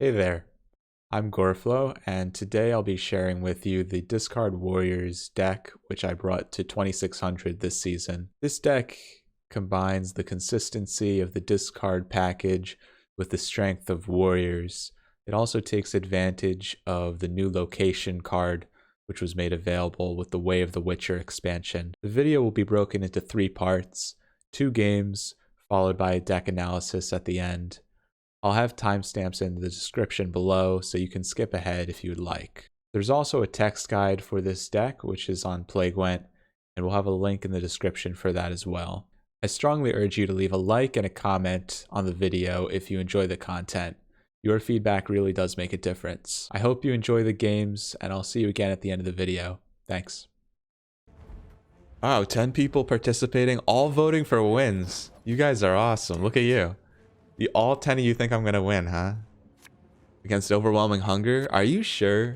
Hey there, I'm Goreflow, and today I'll be sharing with you the Discard Warriors deck, which I brought to 2600 this season. This deck combines the consistency of the discard package with the strength of Warriors. It also takes advantage of the new location card, which was made available with the Way of the Witcher expansion. The video will be broken into 3 parts, 2 games, followed by a deck analysis at the end. I'll have timestamps in the description below so you can skip ahead if you would like. There's also a text guide for this deck, which is on Gwent, and we'll have a link in the description for that as well. I strongly urge you to leave a like and a comment on the video if you enjoy the content. Your feedback really does make a difference. I hope you enjoy the games, and I'll see you again at the end of the video. Thanks. Wow, 10 people participating, all voting for wins. You guys are awesome. Look at you. All 10 of you think I'm gonna win, huh? Against Overwhelming Hunger? Are you sure?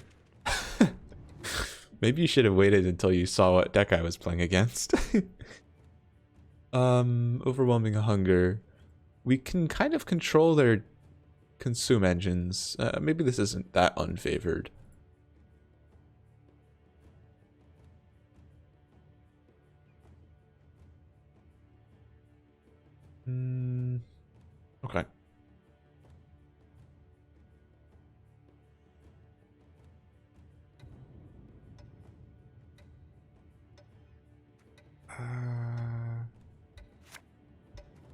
Maybe you should have waited until you saw what deck I was playing against. Overwhelming Hunger. We can kind of control their consume engines. Maybe this isn't that unfavored. Okay.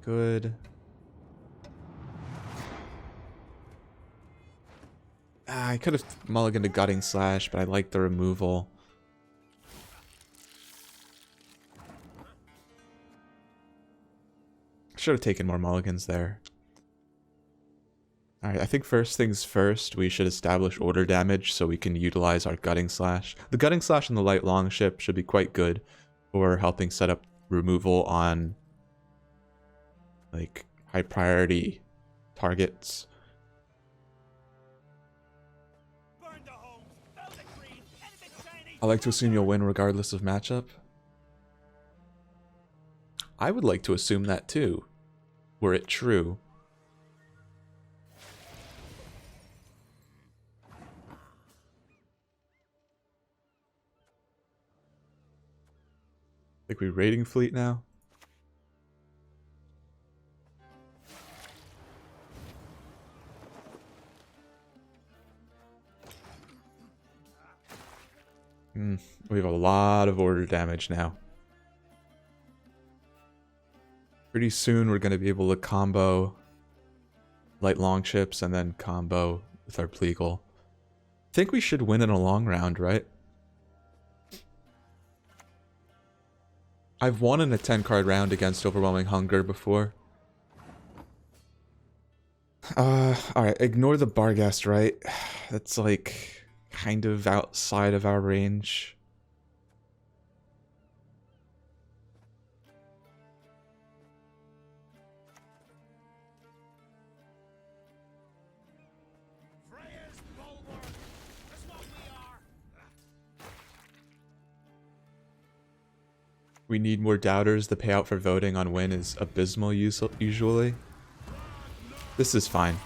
Good. I could have mulliganed a Gutting Slash, but I like the removal. Should have taken more mulligans there. Alright, I think first things first, we should establish order damage so we can utilize our Gutting Slash. The Gutting Slash and the Light Longship should be quite good for helping set up removal on like high priority targets. I like to assume you'll win regardless of matchup. I would like to assume that too, were it true. Like we raiding fleet now? We have a lot of order damage now. Pretty soon we're going to be able to combo light longships and then combo with our Pleagle. I think we should win in a long round, right? I've won in a 10-card round against Overwhelming Hunger before. Alright, ignore the Barghast, right? That's like kind of outside of our range. We need more doubters. The payout for voting on win is abysmal usually. This is fine.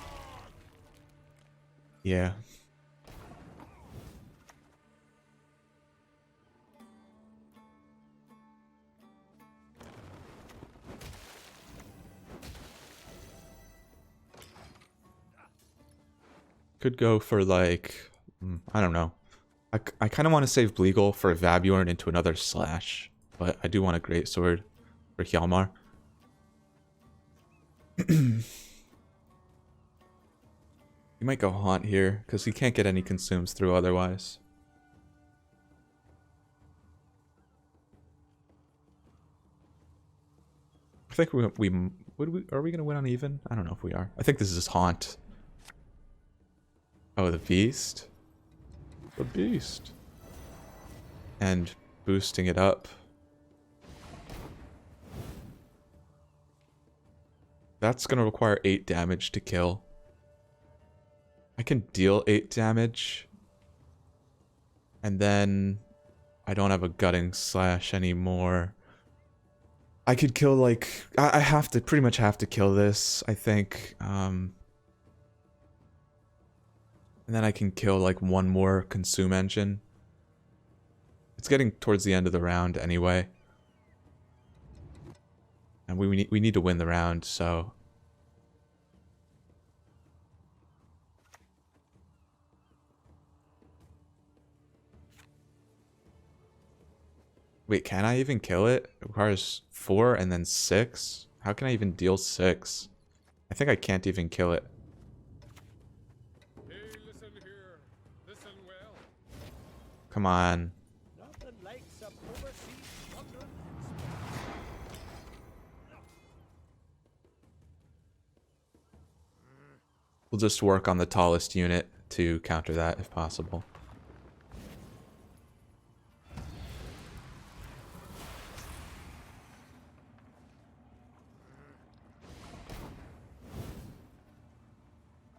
Yeah. Could go for like, I don't know. I kind of want to save Bleagle for Vabuorn into another Slash. But I do want a Greatsword for Hjalmar. You might go Haunt here, because he can't get any consumes through otherwise. I think are we going to win on even? I don't know if we are. I think this is Haunt. Oh, the Beast? The Beast. And boosting it up. That's going to require 8 damage to kill. I can deal 8 damage. And then I don't have a Gutting Slash anymore. I could kill like... I have to, pretty much have to kill this, I think. And then I can kill like one more consume engine. It's getting towards the end of the round anyway. And we need to win the round, so... Wait, can I even kill it? It requires 4 and then 6? How can I even deal 6? I think I can't even kill it. Hey, listen here. Listen well. Come on. Nothing like some overseas thunder. We'll just work on the tallest unit to counter that if possible.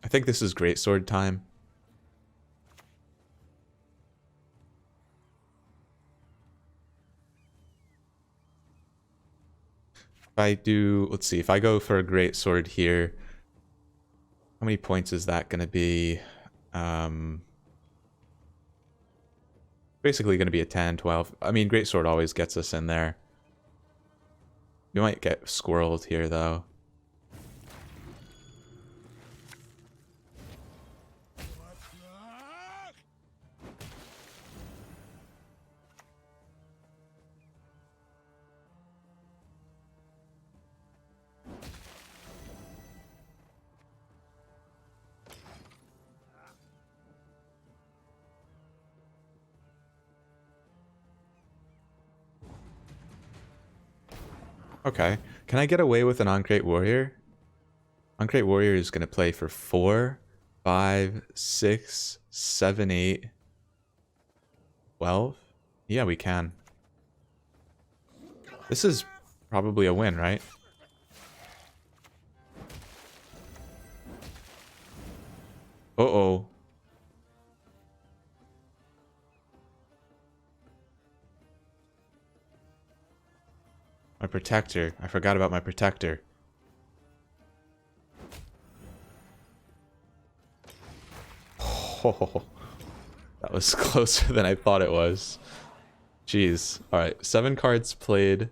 I think this is greatsword time. If I do, let's see, if I go for a greatsword here, how many points is that going to be? Basically going to be a 10, 12. I mean, greatsword always gets us in there. We might get squirreled here, though. Okay. Can I get away with an Uncrate Warrior? Uncrate Warrior is going to play for 4, 5, 6, 7, 8, 12? Yeah, we can. This is probably a win, right? Uh-oh. My protector. I forgot about my protector. Oh, that was closer than I thought it was. Jeez. Alright, 7 cards played.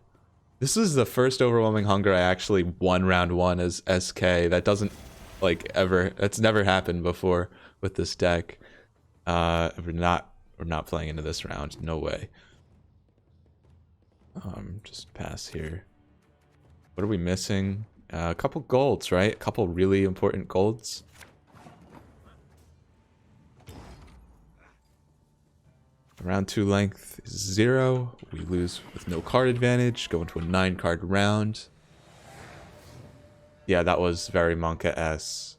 This is the first Overwhelming Hunger I actually won round 1 as SK. That doesn't, like, ever... That's never happened before with this deck. We're not playing into this round. No way. Just pass here. What are we missing? A couple golds, right? A couple really important golds. Round 2 length is 0. We lose with no card advantage. Go into a 9-card round. Yeah, that was very Monka-esque.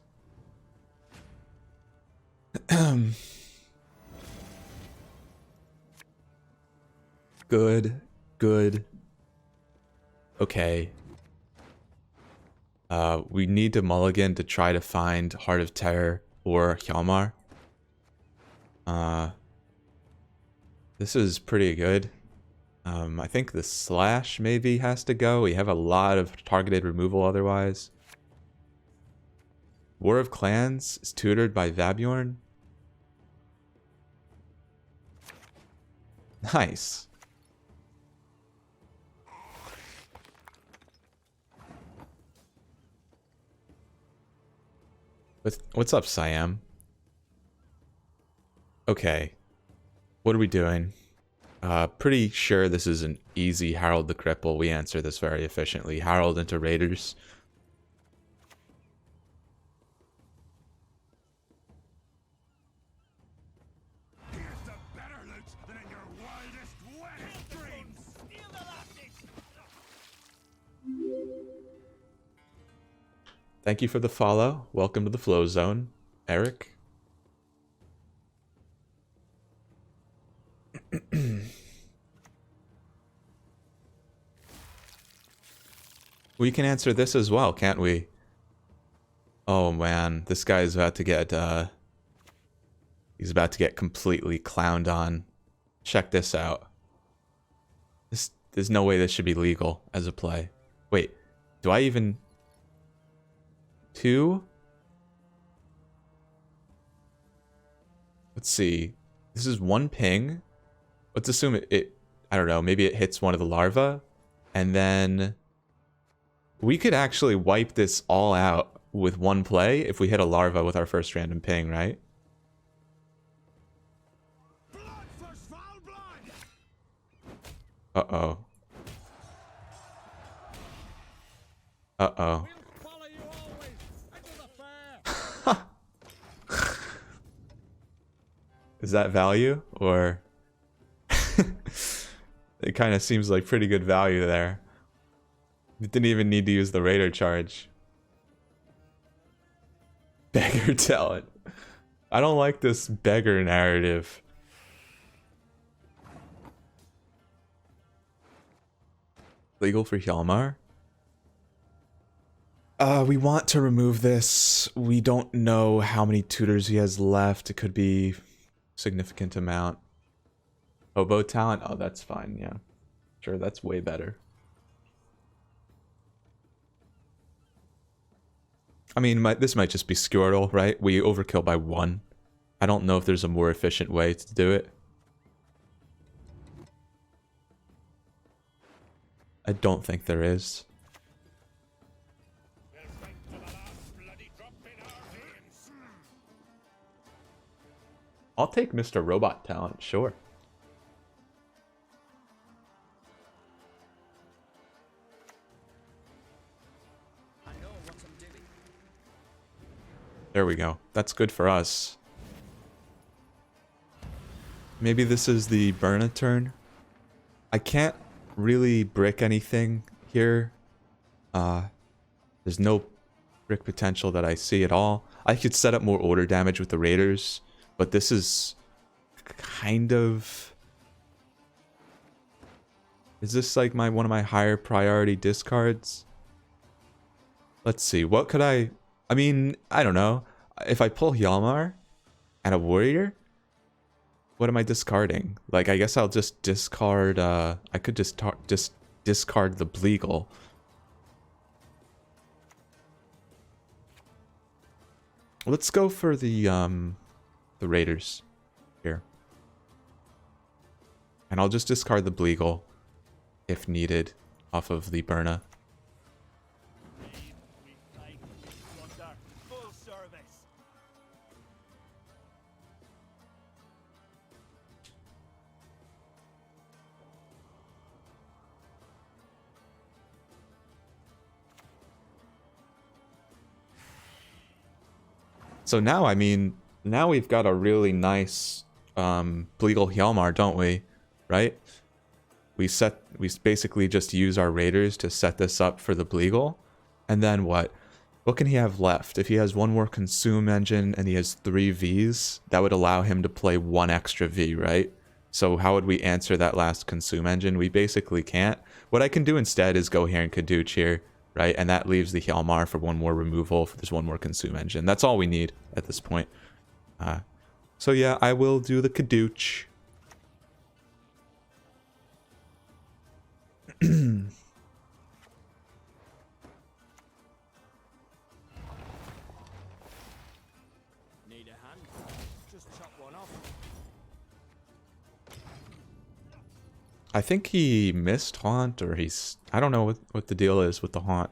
Good. Good. Okay. We need to mulligan to try to find Heart of Terror or Hjalmar. This is pretty good. I think the slash maybe has to go. We have a lot of targeted removal otherwise. War of Clans is tutored by Vabjorn. Nice. What's up, Siam? Okay. What are we doing? Pretty sure this is an easy Harold the Cripple. We answer this very efficiently. Harold into Raiders. Here's the better loot than in your wildest, wettest dreams. Steal the last. Thank you for the follow. Welcome to the Flow Zone, Eric. We can answer this as well, can't we? Oh man, this guy is about to get he's about to get completely clowned on. Check this out. There's no way this should be legal as a play. Wait, do I even 2? Let's see. This is one ping. Let's assume it I don't know, maybe it hits one of the larvae. And then we could actually wipe this all out with one play if we hit a larva with our first random ping, right? Uh-oh. Uh-oh. Is that value? Or... It kind of seems like pretty good value there. We didn't even need to use the raider charge. Beggar talent. I don't like this beggar narrative. Legal for Hjalmar? We want to remove this. We don't know how many tutors he has left. It could be a significant amount. Hobo talent? Oh, that's fine, yeah. Sure, that's way better. I mean, this might just be Squirtle, right? We overkill by 1. I don't know if there's a more efficient way to do it. I don't think there is. I'll take Mr. Robot talent, sure. There we go. That's good for us. Maybe this is the Burna turn. I can't really brick anything here. There's no brick potential that I see at all. I could set up more order damage with the Raiders, but this is kind of... Is this like one of my higher priority discards? Let's see, what could I mean, I don't know. If I pull Hjalmar and a warrior, what am I discarding? Like, I guess I'll just discard, I could just discard the Bleagle. Let's go for the Raiders here. And I'll just discard the Bleagle if needed off of the Burna. So now, I mean, now we've got a really nice Bleagle Hjalmar, don't we? Right? We basically just use our Raiders to set this up for the Bleagle. And then what? What can he have left? If he has one more Consume engine and he has 3 Vs, that would allow him to play 1 extra V, right? So how would we answer that last Consume engine? We basically can't. What I can do instead is go here and Kadooch here. Right, and that leaves the Hjalmar for 1 more removal if there's 1 more Consume engine. That's all we need at this point. So yeah, I will do the Kadooch. Need a hand? Just chop one off. I think he missed Haunt, or he's... I don't know what the deal is with the Haunt.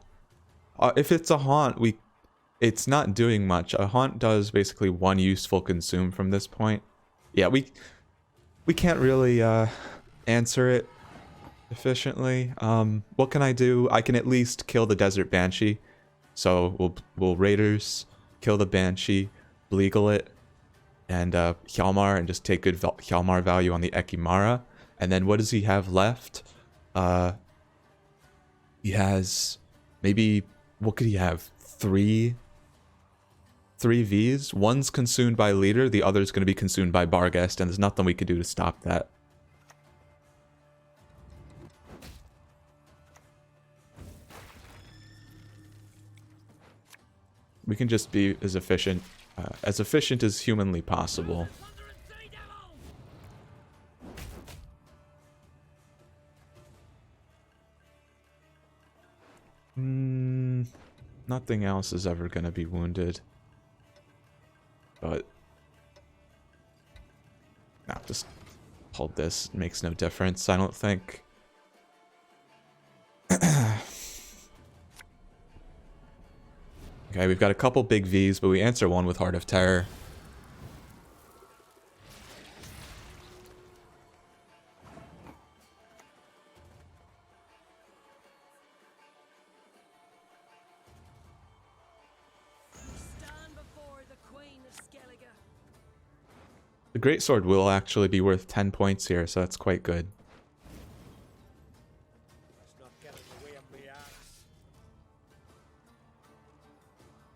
If it's a Haunt, it's not doing much. A Haunt does basically 1 useful Consume from this point. Yeah, we can't really answer it efficiently. What can I do? I can at least kill the Desert Banshee. So we'll Raiders, kill the Banshee, Bleagle it, and Hjalmar, and just take good Hjalmar value on the Ekimara. And then what does he have left? He has maybe, what could he have? 3 Vs? One's consumed by Leader, the other's going to be consumed by Barghest, and there's nothing we could do to stop that. We can just be as efficient as humanly possible. Nothing else is ever going to be wounded. But Hold this. It makes no difference, I don't think. Okay, we've got a couple big Vs, but we answer one with Heart of Terror. The Greatsword will actually be worth 10 points here, so that's quite good.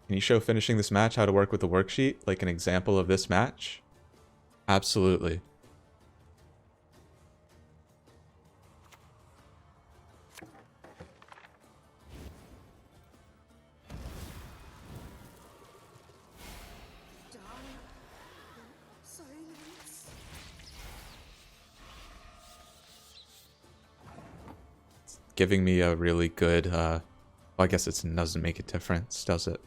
Can you show finishing this match how to work with the worksheet? Like an example of this match? Absolutely. It's giving me a really good, well, I guess it doesn't make a difference, does it?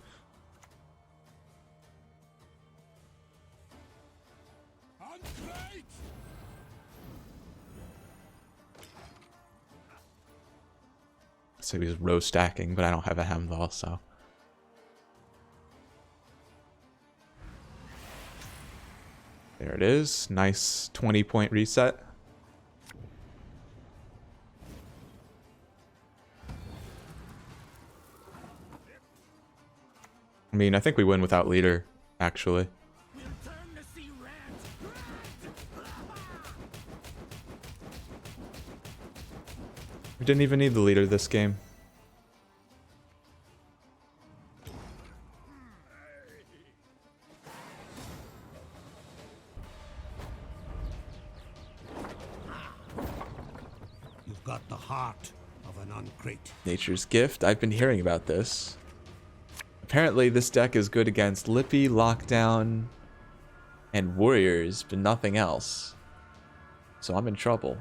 So he was row stacking, but I don't have a Hemval, so. There it is. Nice 20-point reset. I mean, I think we win without leader, actually. We didn't even need the leader this game. You've got the heart of an uncrate. Nature's Gift. I've been hearing about this. Apparently this deck is good against Lippy, Lockdown, and Warriors, but nothing else. So I'm in trouble.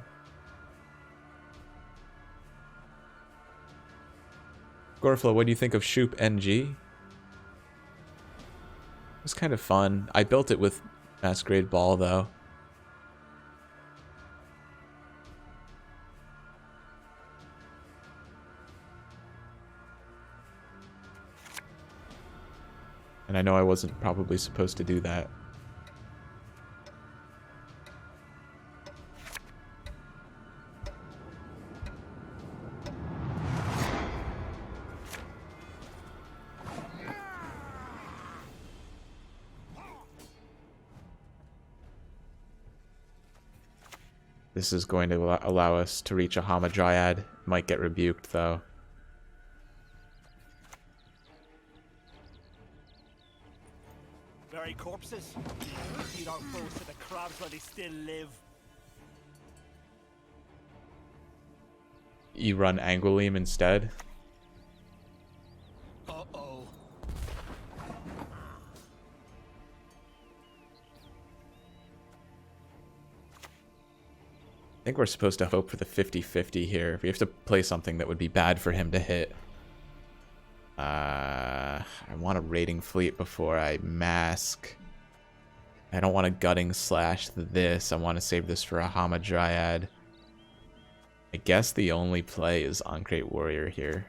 Gorflo, what do you think of Shoop NG? It was kind of fun. I built it with Masquerade Ball, though. And I know I wasn't probably supposed to do that. This is going to allow us to reach a Hamadryad. Might get rebuked, though. Very corpses. Feed our foes to the crabs while they still live. You run Anguileme instead? Uh-oh. I think we're supposed to hope for the 50-50 here. We have to play something that would be bad for him to hit. I want a raiding fleet before I mask. I don't want a gutting slash this. I want to save this for a Hamadryad. I guess the only play is Uncrate Warrior here.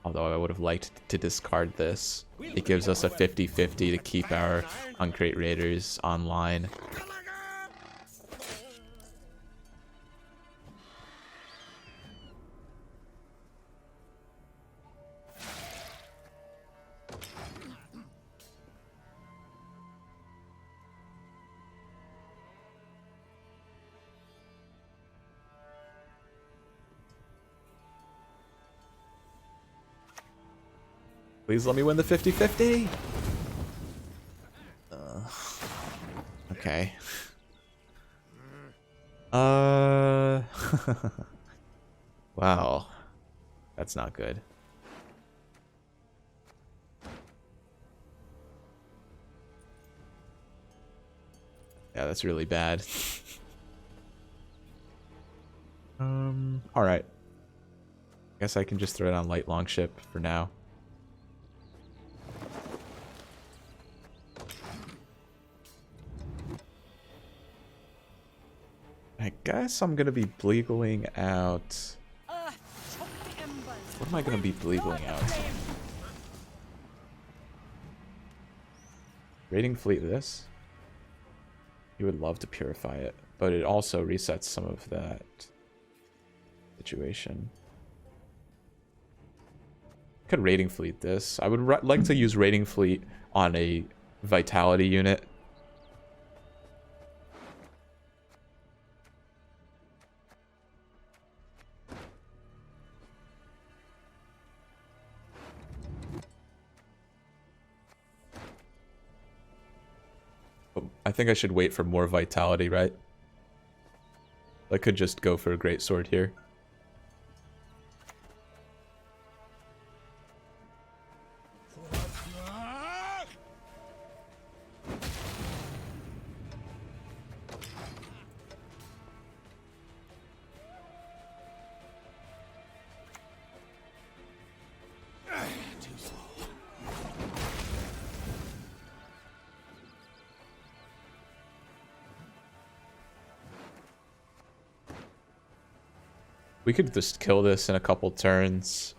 Although I would have liked to discard this. It gives us a 50-50 to keep our Uncrate Raiders online. Please let me win the 50-50. Okay. Wow. That's not good. Yeah, that's really bad. Alright. Guess I can just throw it on Light Longship for now. I I guess I'm gonna be bleagling out. What am I gonna be bleagling out? Raiding fleet this. You would love to purify it, but it also resets some of that situation. Could raiding fleet this. I would like to use raiding fleet on a vitality unit. I think I should wait for more vitality, right? I could just go for a great sword here. We could just kill this in a couple turns.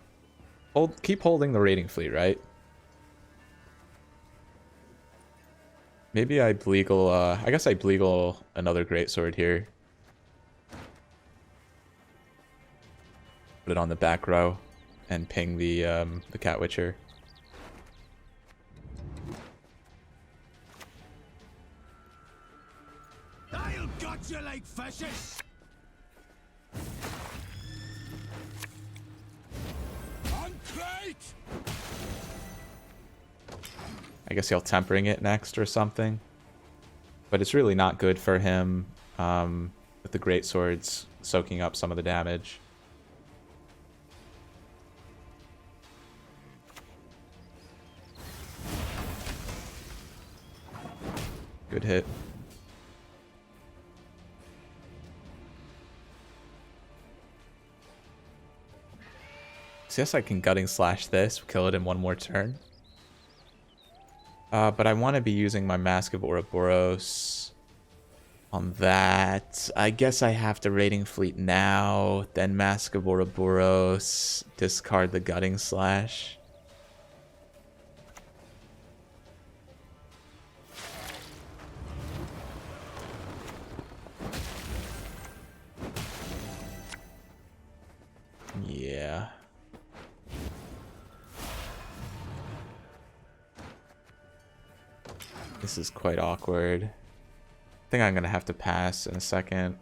Keep holding the raiding fleet, right? Maybe I bleagle, I guess I bleagle another greatsword here. Put it on the back row and ping the Cat Witcher. I'll gut you like fishes! I guess he'll tempering it next or something. But it's really not good for him with the greatswords soaking up some of the damage. Good hit. So yes, I can gutting slash this, kill it in one more turn. But I want to be using my Mask of Ouroboros on that. I guess I have to raiding fleet now, then Mask of Ouroboros, discard the gutting slash. Yeah. This is quite awkward. I think I'm gonna have to pass in a second.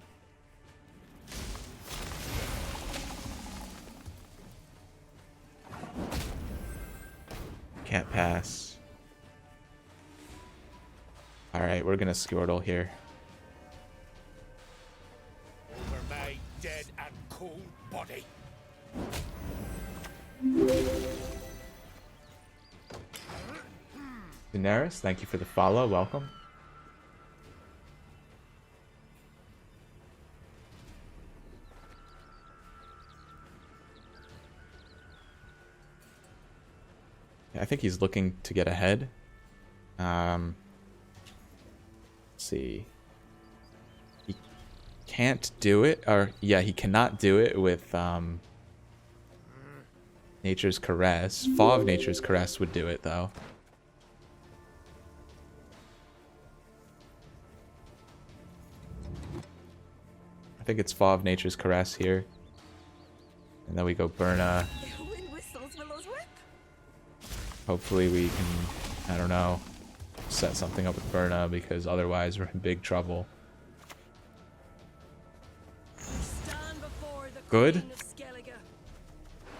Can't pass. Alright, we're gonna Squirtle here. Over my dead and cold body. Daenerys, thank you for the follow. Welcome. Yeah, I think he's looking to get ahead. Let's see. He can't do it, or yeah, he cannot do it with Nature's Caress. Faw of Nature's Caress would do it though. I think it's Faw of Nature's Caress here. And then we go Burna. Hopefully we can, I don't know, set something up with Burna, because otherwise we're in big trouble. Good?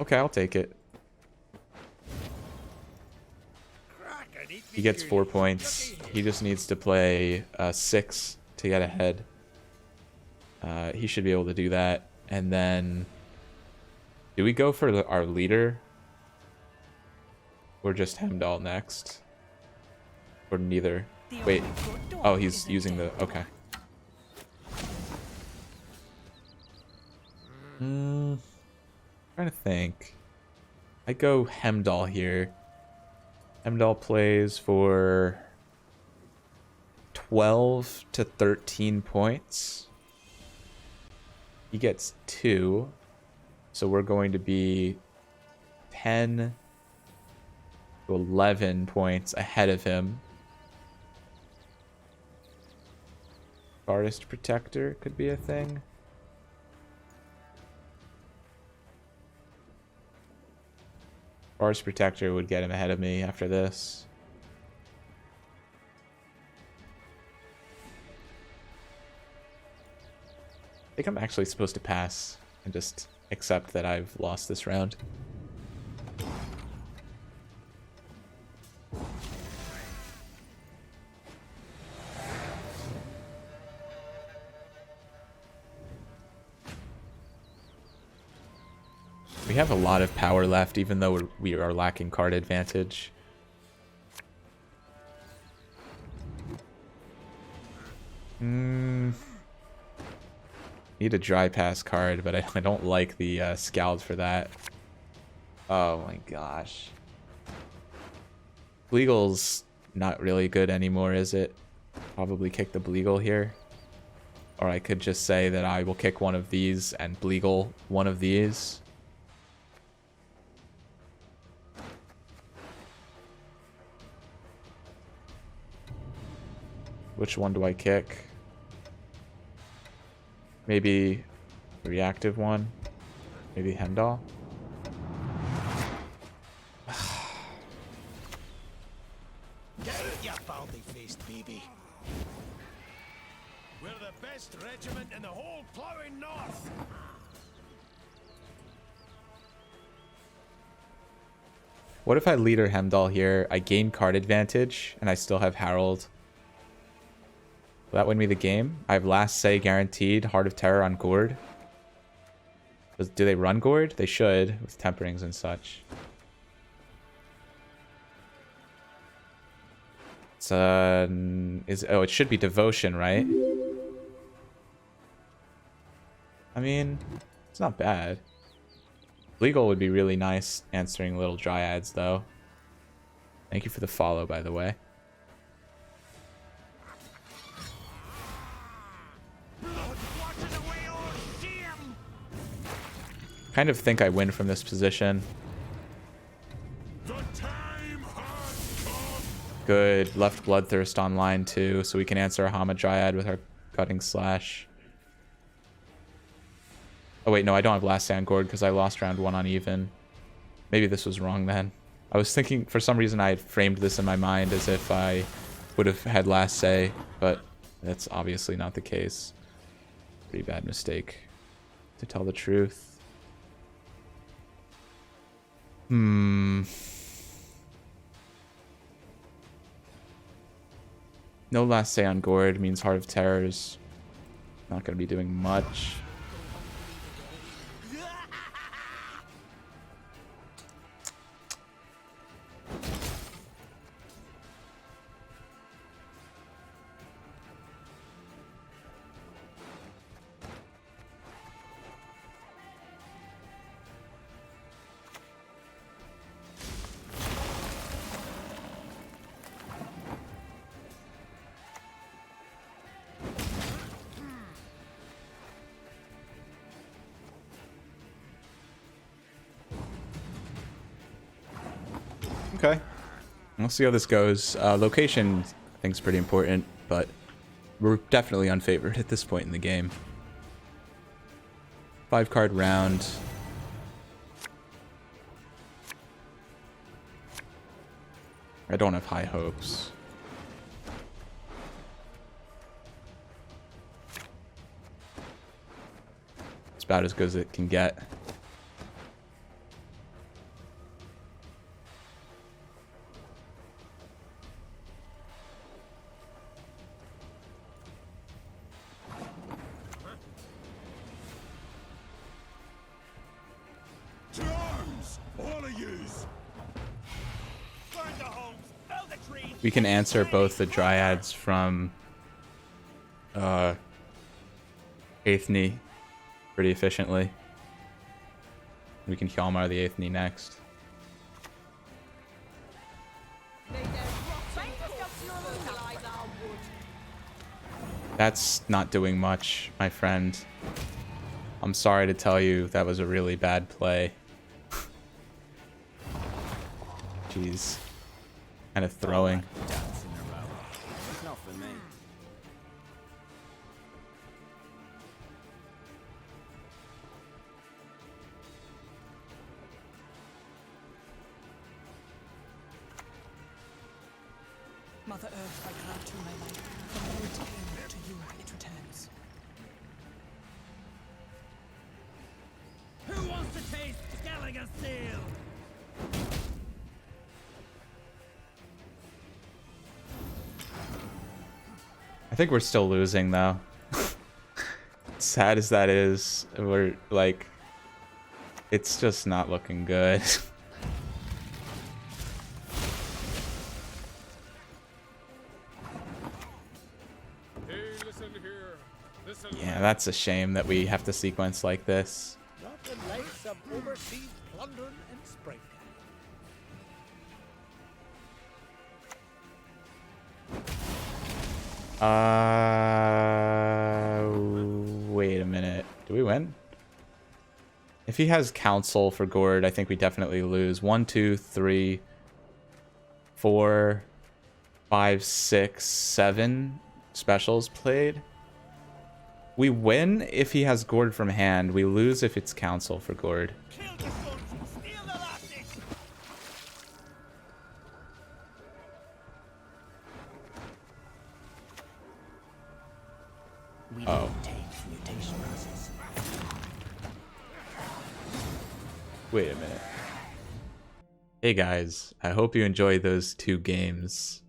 Okay, I'll take it. He gets 4 points. He just needs to play 6 to get ahead. He should be able to do that. And then, do we go for our leader? Or just Hemdall next? Or neither? Wait. Oh, he's using the... Okay. Trying to think. I go Hemdall here. Hemdall plays for 12 to 13 points. He gets 2. So we're going to be 10 to 11 points ahead of him. Forest Protector could be a thing. Forest Protector would get him ahead of me after this. I think I'm actually supposed to pass and just accept that I've lost this round. We have a lot of power left, even though we are lacking card advantage. Need a dry pass card, but I don't like the Scald for that. Oh my gosh. Bleagle's not really good anymore, is it? Probably kick the Bleagle here. Or I could just say that I will kick one of these and Bleagle one of these. Which one do I kick? Maybe the reactive one? Maybe Hemdahl? Get it, you baldy-faced baby. We're the best regiment in the whole plowing north. What if I leader Hemdahl here? I gain card advantage, and I still have Harold. Will that win me the game? I have Last Say guaranteed, Heart of Terror on Gourd. Do they run Gourd? They should, with temperings and such. It's oh, it should be Devotion, right? I mean, it's not bad. Legal would be really nice answering little Dryads, though. Thank you for the follow, by the way. Kind of think I win from this position. Good. Left Bloodthirst online too, so we can answer a Hamadryad with our Cutting Slash. Oh wait, no, I don't have Last Say on Gourd because I lost round 1 on even. Maybe this was wrong then. I was thinking, for some reason I had framed this in my mind as if I would have had Last Say, but that's obviously not the case. Pretty bad mistake, to tell the truth. No Last Say on Gourd means Heart of Terror's not going to be doing much. Okay. We'll see how this goes. Location, I think, is pretty important, but we're definitely unfavored at this point in the game. 5-card round. I don't have high hopes. It's about as good as it can get. We can answer both the Dryads from Eighth Knee pretty efficiently. We can Hjalmar the Eighth Knee next. That's not doing much, my friend. I'm sorry to tell you that was a really bad play. Jeez. Kind of throwing. Ducks in a row. It's not for me. Mother Earth, I grant you my life. From you it came, to you it returns. Who wants to taste Gallagher Seal? I think we're still losing though. Sad as that is, we're like, it's just not looking good. Hey, listen here. Listen. Yeah, that's a shame that we have to sequence like this. Not the likes of overseas plundering and spring. Wait a minute. Do we win? If he has counsel for Gord, I think we definitely lose. 1, 2, 3, 4, 5, 6, 7 specials played. We win if he has Gord from hand. We lose if it's counsel for Gord. Kill the sons, steal the lasses. We Oh. don't take mutation races. Wait a minute. Hey guys, I hope you enjoyed those 2 games.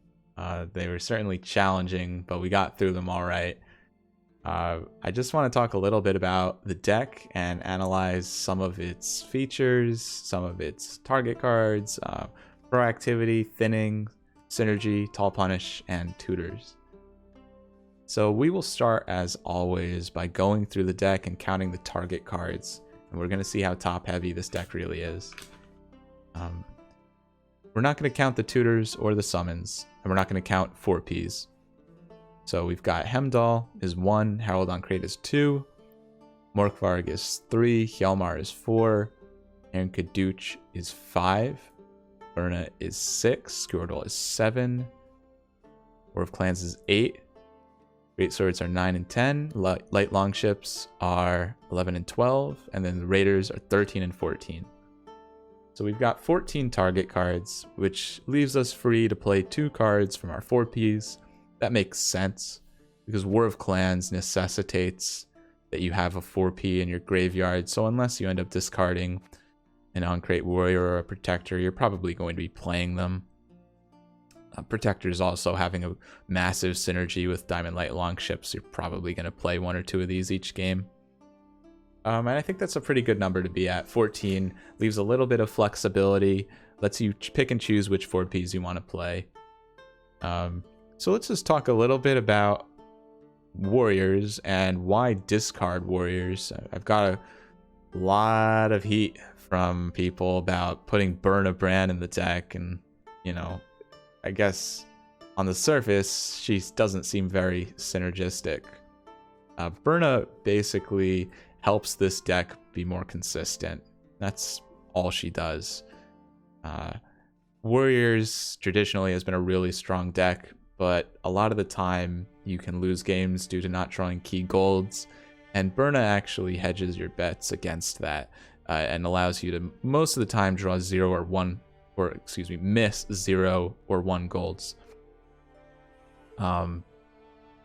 They were certainly challenging, but we got through them all right. I just want to talk a little bit about the deck and analyze some of its features, some of its target cards, proactivity, thinning, synergy, tall punish, and tutors. So we will start as always by going through the deck and counting the target cards, and we're going to see how top heavy this deck really is. We're not going to count the tutors or the summons, and we're not going to count 4Ps. So we've got Hemdall is 1, Herald on Crate is 2, Morkvarg is 3, Hjalmar is 4, Aaron Kaduch is 5, Berna is 6, Skjordal is 7, War of Clans is 8, Great Swords are 9 and 10, Light Longships are 11 and 12, and then the Raiders are 13 and 14. So we've got 14 target cards, which leaves us free to play 2 cards from our 4Ps. That makes sense, because War of Clans necessitates that you have a 4P in your graveyard, so unless you end up discarding an on-crate warrior or a protector, you're probably going to be playing them. Protectors also having a massive synergy with Diamond Light Longships, you're probably going to play 1 or 2 of these each game. And I think that's a pretty good number to be at. 14 leaves a little bit of flexibility, lets you pick and choose which 4Ps you want to play. So let's just talk a little bit about warriors and why discard warriors. I've got a lot of heat from people about putting Berna Brand in the deck, and you know, I guess on the surface she doesn't seem very synergistic. Berna basically helps this deck be more consistent. That's all she does. Warriors traditionally has been a really strong deck, but a lot of the time you can lose games due to not drawing key golds, and Berna actually hedges your bets against that, and allows you to most of the time draw 0 or 1, or excuse me, miss 0 or 1 golds.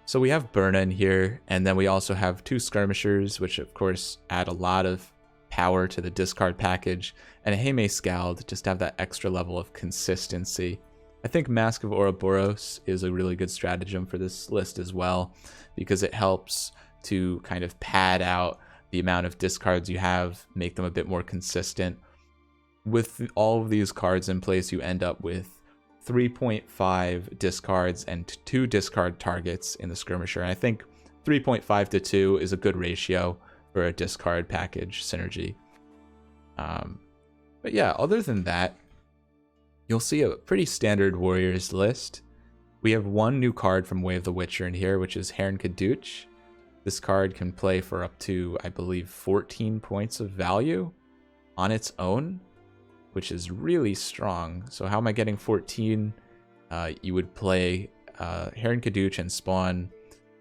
So we have Berna in here, and then we also have 2 skirmishers, which of course add a lot of power to the discard package, and a Heme Scald just have that extra level of consistency. I think Mask of Ouroboros is a really good stratagem for this list as well, because it helps to kind of pad out the amount of discards you have, make them a bit more consistent. With all of these cards in place, you end up with 3.5 discards and 2 discard targets in the skirmisher. And I think 3.5 to 2 is a good ratio for a discard package synergy. But yeah, other than that, you'll see a pretty standard warriors list. We have 1 new card from Way of the Witcher in here, which is Heron Kaduch. This card can play for up to, I believe, 14 points of value on its own, which is really strong. So how am I getting 14? You would play Heron Kadooch and spawn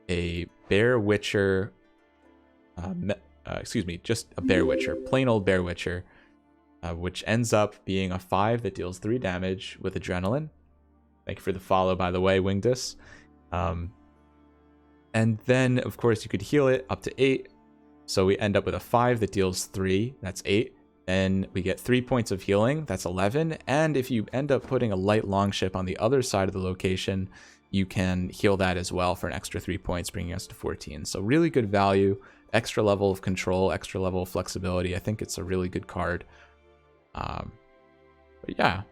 a Bear Witcher, just a Bear Witcher, plain old Bear Witcher, which ends up being a 5 that deals 3 damage with Adrenaline. Thank you for the follow, by the way, Wingdus. And then, of course, you could heal it up to 8. So we end up with a 5 that deals 3. That's 8. Then we get 3 points of healing. That's 11. And if you end up putting a light longship on the other side of the location, you can heal that as well for an extra 3 points, bringing us to 14. So really good value, extra level of control, extra level of flexibility. I think it's a really good card. But yeah.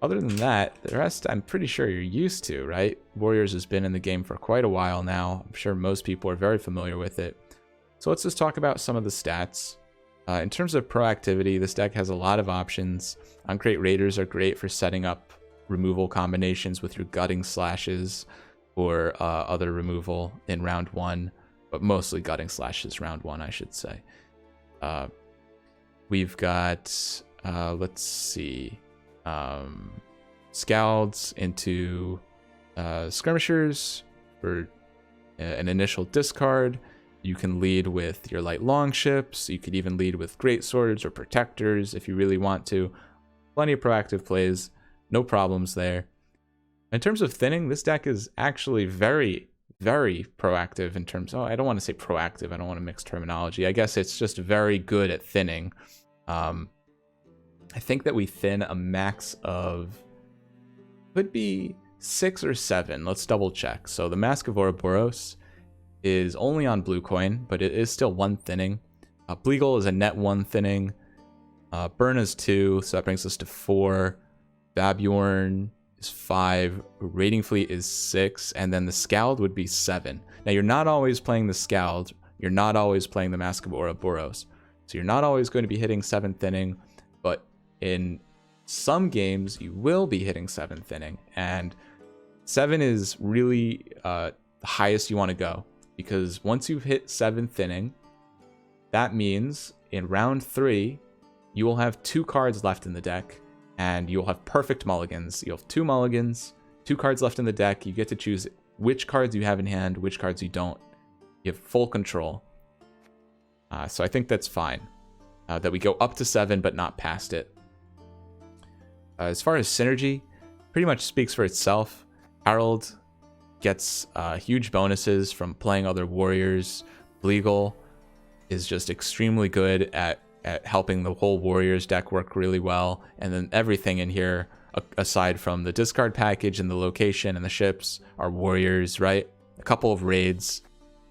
Other than that, the rest I'm pretty sure you're used to, right? Warriors has been in the game for quite a while now. I'm sure most people are very familiar with it. So let's just talk about some of the stats. In terms of proactivity, this deck has a lot of options. Uncrate Raiders are great for setting up removal combinations with your Gutting Slashes or other removal in round 1, but mostly Gutting Slashes round 1, I should say. We've got, let's see, Scalds into Skirmishers for an initial discard. You can lead with your light longships. You could even lead with great swords or protectors if you really want to. Plenty of proactive plays, no problems there. In terms of thinning, this deck is actually very, very proactive in terms. Oh, I don't want to say proactive. I don't want to mix terminology. I guess it's just very good at thinning. I think that we thin a max of, could be 6 or 7. Let's double check. So the Mask of Ouroboros is only on blue coin, but it is still 1 thinning. Bleagle is a net 1 thinning. Burn is 2, so that brings us to 4. Babjorn is 5. Raiding Fleet is 6, and then the Scald would be 7. Now you're not always playing the Scald. You're not always playing the Mask of Ouroboros. So you're not always going to be hitting 7 thinning, but in some games you will be hitting 7 thinning, and 7 is really the highest you want to go, because once you've hit 7 thinning, that means in round 3 you will have 2 cards left in the deck, and you'll have perfect mulligans. You'll have 2 mulligans, 2 cards left in the deck. You get to choose which cards you have in hand, which cards you don't. You have full control. So I think that's fine. That we go up to 7 but not past it. As far as synergy, pretty much speaks for itself. Harold gets huge bonuses from playing other warriors. Bleagle is just extremely good at helping the whole warriors deck work really well. And then everything in here, aside from the discard package and the location and the ships, are warriors, right? A couple of raids,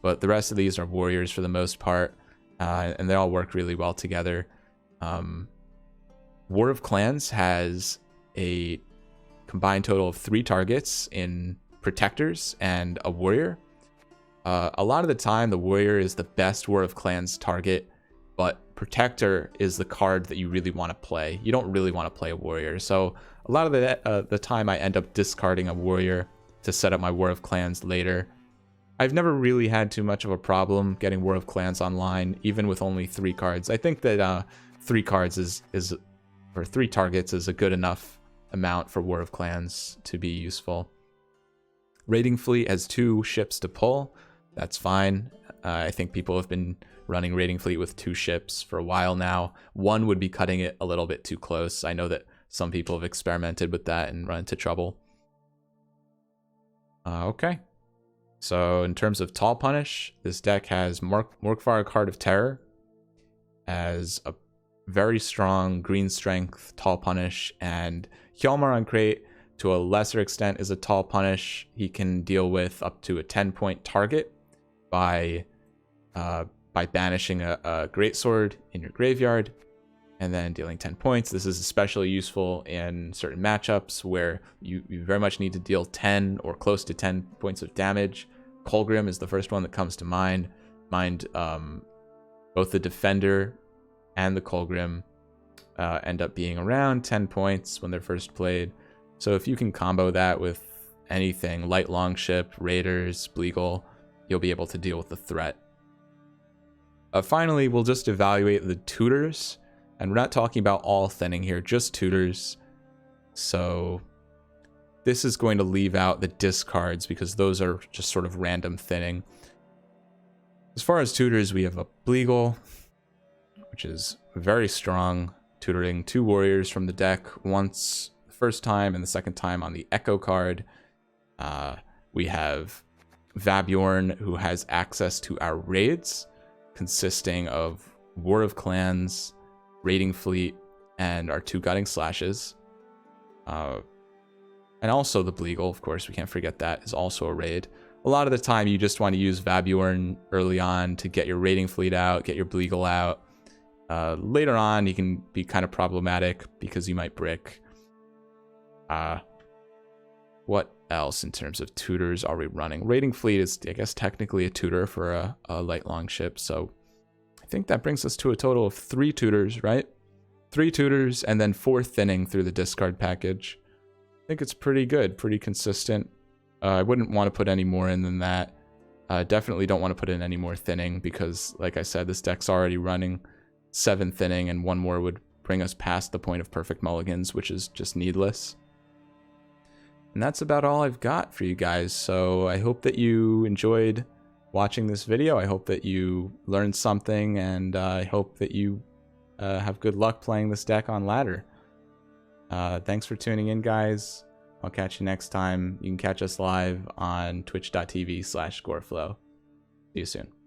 but the rest of these are warriors for the most part. And they all work really well together. War of Clans has a combined total of 3 targets in protectors and a warrior. A lot of the time, the warrior is the best War of Clans target, but protector is the card that you really want to play. You don't really want to play a warrior. So a lot of the time, I end up discarding a warrior to set up my War of Clans later. I've never really had too much of a problem getting War of Clans online, even with only 3 cards. I think that 3 cards or 3 targets is a good enough amount for War of Clans to be useful. Raiding Fleet has 2 ships to pull. That's fine. I think people have been running Raiding Fleet with 2 ships for a while now. 1 would be cutting it a little bit too close. I know that some people have experimented with that and run into trouble. Okay. So in terms of Tall Punish, this deck has Morkvar, Card of Terror as a very strong green strength Tall Punish, and Hjalmar Uncrate to a lesser extent is a Tall Punish. He can deal with up to a 10-point target by banishing a greatsword in your graveyard and then dealing 10 points. This is especially useful in certain matchups where you very much need to deal 10 or close to 10 points of damage. Colgrim is the first one that comes to mind. Both the Defender and the Colgrim end up being around 10 points when they're first played. So if you can combo that with anything, Light Longship, Raiders, Bleagle, you'll be able to deal with the threat. Finally, we'll just evaluate the tutors, and we're not talking about all thinning here, just tutors. So this is going to leave out the discards because those are just sort of random thinning. As far as tutors, we have a Bleagle, which is very strong, tutoring 2 warriors from the deck once the first time and the second time on the Echo card. We have Vabjorn, who has access to our raids, consisting of War of Clans, Raiding Fleet, and our 2 Gutting Slashes. And also the Bleagle, of course, we can't forget that, is also a raid. A lot of the time, you just want to use Vabjorn early on to get your Raiding Fleet out, get your Bleagle out. Later on, you can be kind of problematic because you might brick. What else in terms of tutors are we running? Raiding Fleet is, I guess, technically a tutor for a light long ship. So I think that brings us to a total of 3 tutors, right? 3 tutors and then 4 thinning through the discard package. I think it's pretty good, pretty consistent. I wouldn't want to put any more in than that. Definitely don't want to put in any more thinning because, like I said, this deck's already running 7 thinning, and 1 more would bring us past the point of perfect mulligans, which is just needless. And that's about all I've got for you guys. So I hope that you enjoyed watching this video. I hope that you learned something, and I hope that you have good luck playing this deck on ladder. Thanks for tuning in, guys. I'll catch you next time. You can catch us live on twitch.tv/goreflow. See you soon.